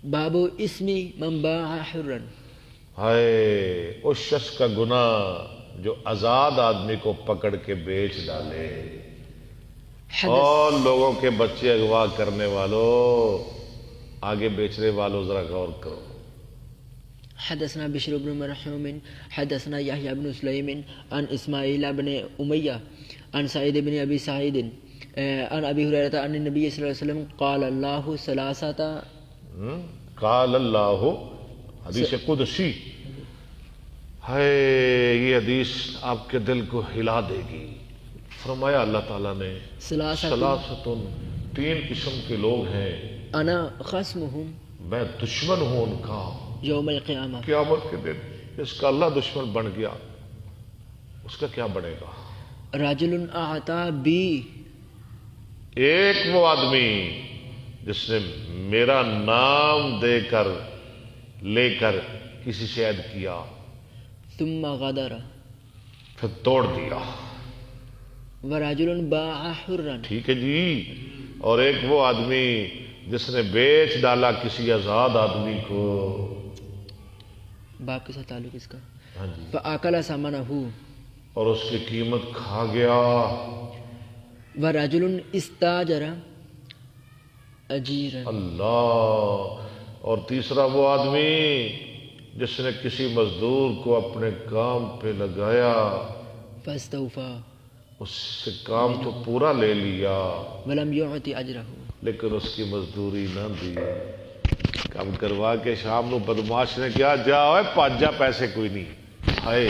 باب اسم من باع حرا. ہائے اس شخص کا گناہ جو آزاد آدمی کو پکڑ کے بیچ ڈالے. اور لوگوں کے بچے اغوا کرنے والوں، آگے بیچنے والوں، ذرا غور کرو. حدثنا بشر بن مرحوم حدثنا يحيى بن سليم عن اسماعيل بن أمية عن سعيد بن ابي سعيد عن ابي هريرة عن النبي صلى الله عليه وسلم قال الله ثلاثة. قال اللہ، حدیث قدسی ہے. یہ حدیث آپ کے دل کو ہلا دے گی. فرمایا اللہ تعالیٰ نے ثلاثتن، تین قسم کے لوگ ہیں، انا خصمهم، میں دشمن ہوں ان کا یوم القیامہ، قیامت کے دن. اس کا اللہ دشمن بن گیا، اس کا کیا بنے گا؟ رجل اعطا بی، ایک وہ آدمی جس نے میرا نام دے کر لے کر کسی سے عہد کیا، ثم غدر، پھر توڑ دیا. ورجل باع حرا، ٹھیک ہے جی. اور ایک وہ آدمی جس نے بیچ ڈالا کسی آزاد آدمی کو. باپ کے ساتھ تعلق اس کا. ہاں جی. فاکل ثمنہ، اور اس کی قیمت کھا گیا. ورجل استاجر اجیرا، اللہ. اور تیسرا وہ آدمی جس نے کسی مزدور کو اپنے کام پہ لگایا، فاستوفى، اس سے کام تو پورا لے لیا ولم يعط اجرہ، لیکن اس کی مزدوری نہ دی. کام کروا کے شام نو بدماش نے کیا جا پانچ جا، پیسے کوئی نہیں. ہائے